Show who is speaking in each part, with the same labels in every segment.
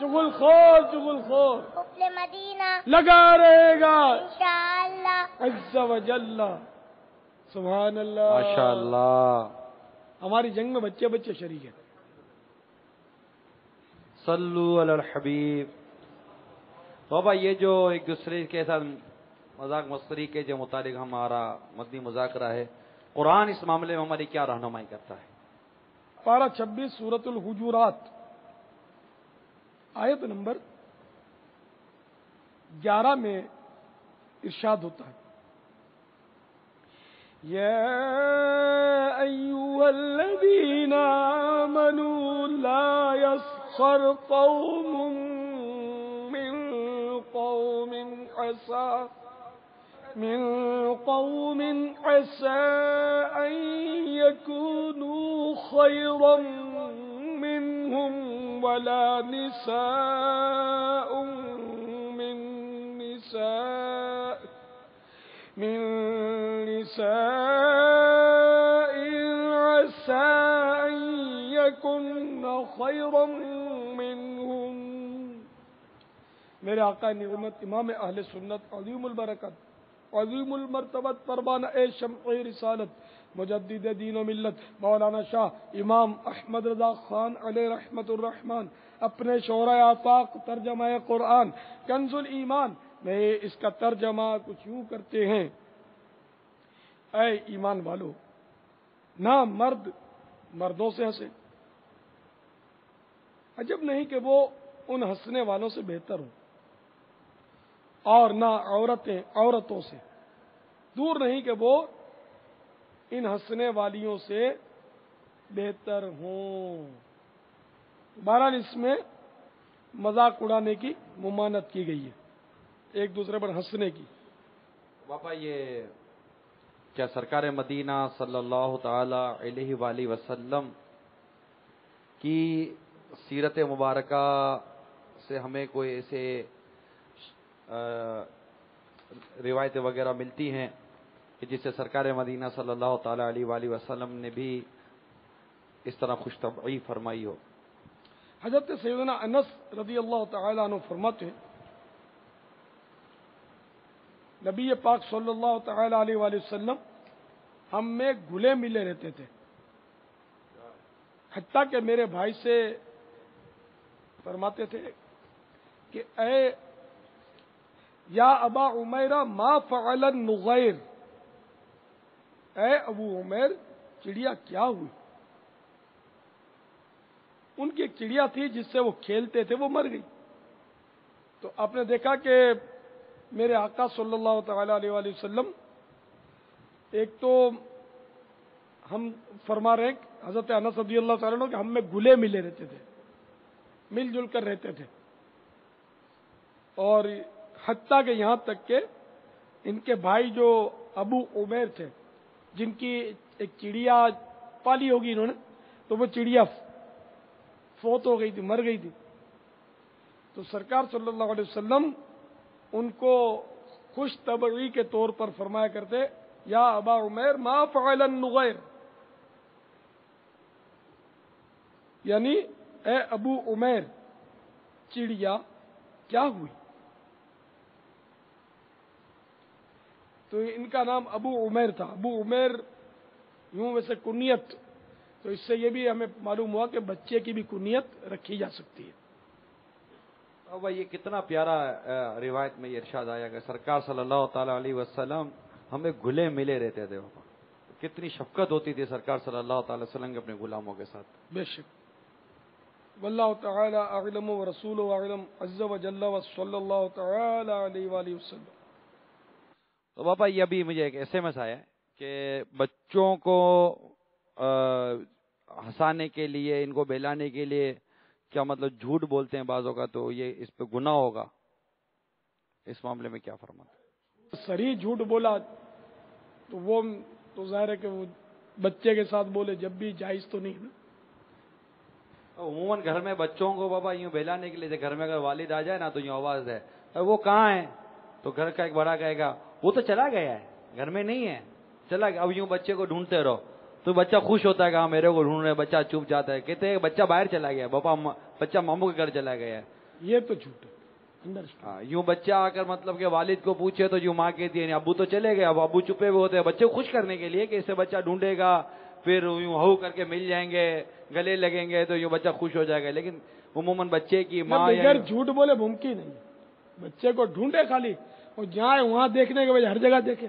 Speaker 1: چغل خور چغل خور
Speaker 2: حفل مدینہ
Speaker 1: لگا رہے گا
Speaker 2: انشاءاللہ
Speaker 1: عز و جل. سبحان اللہ
Speaker 3: ماشاء اللہ.
Speaker 1: ہماری جنگ میں بچے بچے شریک ہیں.
Speaker 3: صلو علی الحبیب. بابا یہ جو ایک دوسرے کے ساتھ مذاق مسخری کے جو متعلق ہمارا مدنی مذاکرہ ہے، قرآن اس معاملے میں ہماری کیا رہنمائی کرتا ہے؟
Speaker 1: پارہ 26 سورۃ الحجرات آیت نمبر 11 میں ارشاد ہوتا ہے یا ایھا الذین آمنوا لا یسخر قوم من قوم عسى أن يكونوا خيرا منهم ولا نساء من نساء عسى أن يكن خيرا منهم. میرے آقا نعمت امام اہل سنت عظیم البرکت عظیم المرتبت پروانہ شمع رسالت مجدد دین و ملت مولانا شاہ امام احمد رضا خان علیہ رحمت الرحمن اپنے شعرۂ آفاق ترجمہ قرآن کنز الایمان میں اس کا ترجمہ کچھ یوں کرتے ہیں: اے ایمان والو، نہ مرد مردوں سے ہنسے، عجب نہیں کہ وہ ان ہنسنے والوں سے بہتر ہوں، اور نہ عورتیں عورتوں سے، دور نہیں کہ وہ ان ہنسنے والیوں سے بہتر ہوں. بہرحال اس میں مذاق اڑانے کی ممانعت کی گئی ہے، ایک دوسرے پر ہنسنے کی.
Speaker 3: بابا یہ کیا سرکار مدینہ صلی اللہ تعالی علیہ وآلہ وسلم کی سیرت مبارکہ سے ہمیں کوئی ایسے روایتیں وغیرہ ملتی ہیں کہ جس سے سرکار مدینہ صلی اللہ تعالی علیہ وآلہ وسلم نے بھی اس طرح خوش طبعی فرمائی ہو؟
Speaker 1: حضرت سیدنا انس رضی اللہ تعالی عنہ فرماتے ہیں نبی پاک صلی اللہ تعالی علیہ وآلہ وسلم ہم میں گھلے ملے رہتے تھے، حتیٰ کہ میرے بھائی سے فرماتے تھے کہ اے یا ابا عمیرہ ما فعل النغیر، اے ابو عمیر چڑیا کیا ہوئی؟ ان کی ایک چڑیا تھی جس سے وہ کھیلتے تھے، وہ مر گئی. تو آپ نے دیکھا کہ میرے آقا صلی اللہ تعالی علیہ وآلہ وسلم ایک تو ہم فرما رہے ہیں حضرت انس رضی اللہ تعالیٰ عنہ کہ ہم میں گلے ملے رہتے تھے، مل جل کر رہتے تھے، اور حتیٰ کہ یہاں تک کہ ان کے بھائی جو ابو عمیر تھے، جن کی ایک چڑیا پالی ہوگی انہوں نے، تو وہ چڑیا فوت ہو گئی تھی، مر گئی تھی. تو سرکار صلی اللہ علیہ وسلم ان کو خوش طبعی کے طور پر فرمایا کرتے یا ابا عمیر ما فعل النغیر، یعنی اے ابو عمیر چڑیا کیا ہوئی؟ تو ان کا نام ابو عمیر تھا. ابو عمیر یوں ویسے کنیت، تو اس سے یہ بھی ہمیں معلوم ہوا کہ بچے کی بھی کنیت رکھی جا سکتی ہے.
Speaker 3: بابا یہ کتنا پیارا روایت میں یہ ارشاد آیا کہ سرکار صلی اللہ تعالی علیہ وسلم ہمیں گلے ملے رہتے تھے. بابا کتنی شفقت ہوتی تھی سرکار صلی اللہ تعالی وسلم کے اپنے غلاموں کے ساتھ.
Speaker 1: بے شک. واللہ تعالی اعلم ورسولہ اعلم عز وجل وصلی اللہ تعالی علیہ وآلہ وسلم.
Speaker 3: تو بابا یہ ابھی مجھے ایک ایس ایم ایس آیا ہے کہ بچوں کو ہنسانے کے لیے، ان کو بہلانے کے لیے کیا مطلب جھوٹ بولتے ہیں بعضوں کا، تو یہ اس پہ گناہ ہوگا، اس معاملے میں کیا فرماتے؟
Speaker 1: صریح جھوٹ بولا تو وہ تو ظاہر ہے کہ وہ بچے کے ساتھ بولے جب بھی جائز تو نہیں نا.
Speaker 3: عموماً گھر میں بچوں کو بابا یوں بہلانے کے لیے گھر میں اگر والد آ جائے نا تو یوں آواز ہے وہ کہاں ہے، تو گھر کا ایک بڑا کہے گا وہ تو چلا گیا ہے، گھر میں نہیں ہے، چلا گیا. اب یوں بچے کو ڈھونڈتے رہو تو بچہ خوش ہوتا ہے کہ ہاں میرے کو ڈھونڈ رہے، بچہ چپ جاتا ہے، کہتے ہیں بچہ باہر چلا گیا، بچہ ماموں کے گھر چلا گیا ہے.
Speaker 1: یہ تو جھوٹ ہے.
Speaker 3: یوں بچہ آ کر مطلب کہ والد کو پوچھے تو یوں ماں کہتی ہے ابو تو چلے گئے, اب ابو چھپے ہوئے ہوتے ہیں بچے کو خوش کرنے کے لیے کہ اسے بچہ ڈھونڈے گا, پھر یوں ہو کر کے مل جائیں گے, گلے لگیں گے تو یوں بچہ خوش ہو جائے گا. لیکن عموماً بچے کی ماں
Speaker 1: بغیر جھوٹ بولے ممکن نہیں. بچے کو ڈھونڈے خالی, اور جہاں وہاں دیکھنے کے بجائے ہر جگہ دیکھے.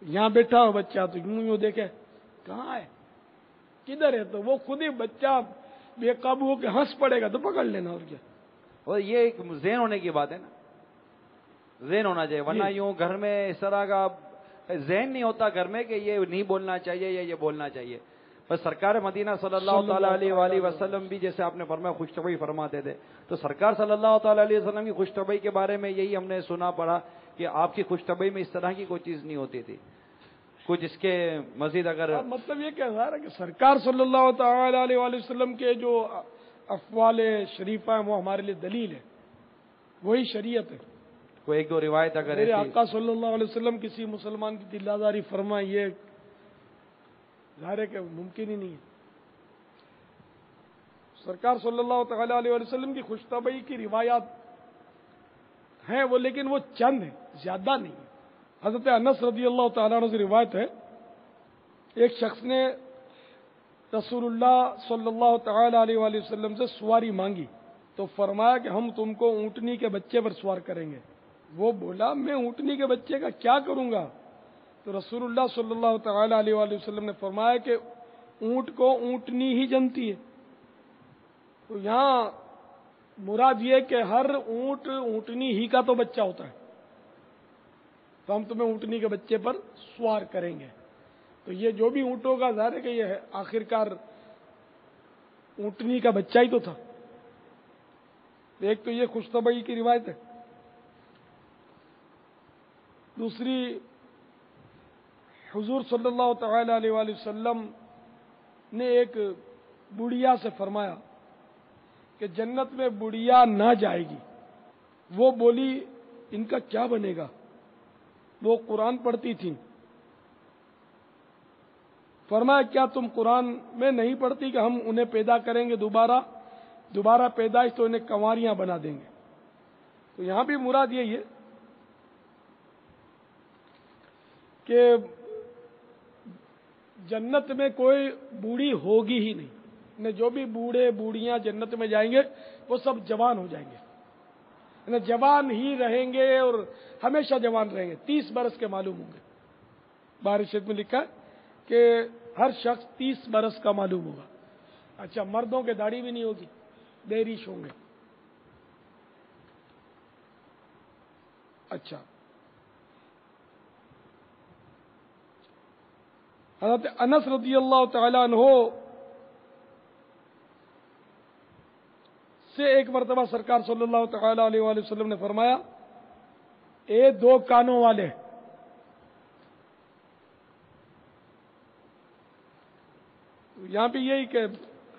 Speaker 1: یہاں بیٹھا ہو بچہ تو یوں دیکھے کہاں ہے کدھر ہے, تو وہ خود ہی بچہ بے قابو ہو کے ہنس پڑے گا تو پکڑ لینا. اور کیا,
Speaker 3: اور یہ ایک ذہن ہونے کی بات ہے نا, ذہن ہونا چاہیے. ورنہ یوں گھر میں اس طرح کا ذہن نہیں ہوتا گھر میں کہ یہ نہیں بولنا چاہیے یا یہ بولنا چاہیے. بس سرکار مدینہ صلی اللہ تعالیٰ علیہ وآلہ وسلم بھی جیسے آپ نے فرمایا خوش طبعی فرماتے تھے, تو سرکار صلی اللہ تعالیٰ علیہ وسلم کی خوش طبعی کے بارے میں یہی ہم نے سنا پڑا کہ آپ کی خوش طبعی میں اس طرح کی کوئی چیز نہیں ہوتی تھی. کچھ اس کے مزید اگر
Speaker 1: مطلب یہ کہہ رہا ہے کہ سرکار صلی اللہ تعالیٰ علیہ وآلہ وسلم کے جو افعال شریفہ ہیں وہ ہمارے لیے دلیل ہے, وہی شریعت ہے.
Speaker 3: کوئی ایک دو روایت اگر
Speaker 1: میرے
Speaker 3: ایسی
Speaker 1: آقا صلی اللہ علیہ وسلم کسی مسلمان کی دل آزاری فرمائے, یہ ظاہر ہے کہ ممکن ہی نہیں ہے. سرکار صلی اللہ تعالیٰ علیہ وسلم کی خوش طبعی کی روایات ہیں وہ, لیکن وہ چند ہیں, زیادہ نہیں ہے. حضرت انس رضی اللہ تعالیٰ عنہ سے روایت ہے, ایک شخص نے رسول اللہ صلی اللہ تعالیٰ علیہ وآلہ وسلم سے سواری مانگی تو فرمایا کہ ہم تم کو اونٹنی کے بچے پر سوار کریں گے. وہ بولا میں اونٹنی کے بچے کا کیا کروں گا؟ تو رسول اللہ صلی اللہ تعالیٰ علیہ وآلہ وسلم نے فرمایا کہ اونٹ کو اونٹنی ہی جنتی ہے. تو یہاں مراد یہ کہ ہر اونٹ اونٹنی ہی کا تو بچہ ہوتا ہے, تو ہم تمہیں اونٹنی کے بچے پر سوار کریں گے. تو یہ جو بھی اونٹوں کا ظاہر ہے کہ یہ ہے آخرکار اونٹنی کا بچہ ہی تو تھا. ایک تو یہ خوش طبعی کی روایت ہے. دوسری, حضور صلی اللہ تعالی علیہ وآلہ وسلم نے ایک بڑھیا سے فرمایا کہ جنت میں بڑھیا نہ جائے گی. وہ بولی ان کا کیا بنے گا؟ وہ قرآن پڑھتی تھیں. فرمایا کیا تم قرآن میں نہیں پڑھتی کہ ہم انہیں پیدا کریں گے دوبارہ پیدائش تو انہیں کنواریاں بنا دیں گے. تو یہاں بھی مراد یہی ہے کہ جنت میں کوئی بوڑھی ہوگی ہی نہیں. جو بھی بوڑھے بوڑھیاں جنت میں جائیں گے وہ سب جوان ہو جائیں گے, جوان ہی رہیں گے اور ہمیشہ جوان رہیں گے. 30 برس کے معلوم ہوں گے. بارشت میں لکھا ہے کہ ہر شخص 30 برس کا معلوم ہوگا. اچھا, مردوں کے داڑھی بھی نہیں ہوگی, دیریش ہوں گے. اچھا, حضرت انس رضی اللہ تعالیٰ عنہ سے ایک مرتبہ سرکار صلی اللہ تعالیٰ علیہ وآلہ وسلم نے فرمایا, 2 کانوں والے یہاں بھی یہی کہ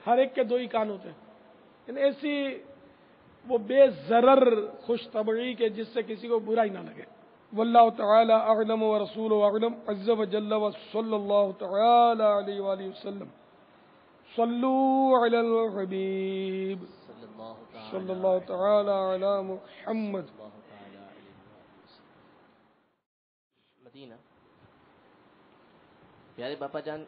Speaker 1: ہر ایک کے 2 ہی کان ہوتے ہیں. ایسی وہ بے ضرر خوش طبعی کے جس سے کسی کو برا ہی نہ لگے. واللہ تعالی اعلم ورسولہ اعلم عز وجل وصلی اللہ تعالی علیہ وآلہ وسلم. صلو علی الحبیب صلی اللہ تعالی علی محمد.
Speaker 4: مدینہ. پیارے باپا جان,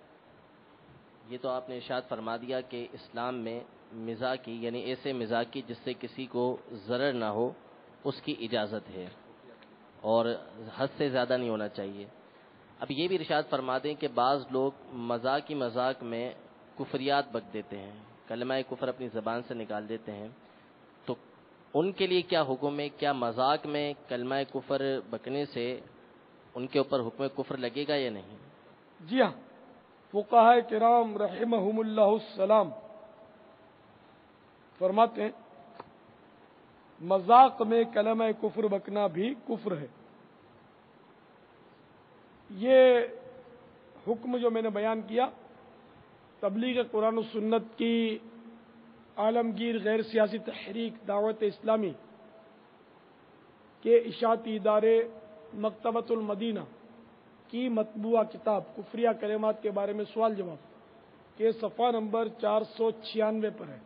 Speaker 4: یہ تو آپ نے ارشاد فرما دیا کہ اسلام میں مزاح کی یعنی ایسے مزاح کی جس سے کسی کو ضرر نہ ہو اس کی اجازت ہے اور حد سے زیادہ نہیں ہونا چاہیے. اب یہ بھی ارشاد فرما دیں کہ بعض لوگ مذاق کی مذاق میں کفریات بک دیتے ہیں, کلمہ کفر اپنی زبان سے نکال دیتے ہیں, تو ان کے لیے کیا حکم ہے؟ کیا مذاق میں کلمہ کفر بکنے سے ان کے اوپر حکم کفر لگے گا یا نہیں؟
Speaker 1: جی ہاں, فقہاء کرام رحمہم اللہ السلام فرماتے ہیں مذاق میں کلمہ کفر بکنا بھی کفر ہے. یہ حکم جو میں نے بیان کیا تبلیغ قرآن و سنت کی عالمگیر غیر سیاسی تحریک دعوت اسلامی کے اشاعتی ادارے مکتبۃ المدینہ کی مطبوعہ کتاب کفریہ کلمات کے بارے میں سوال جواب کے صفحہ نمبر 496 پر ہے.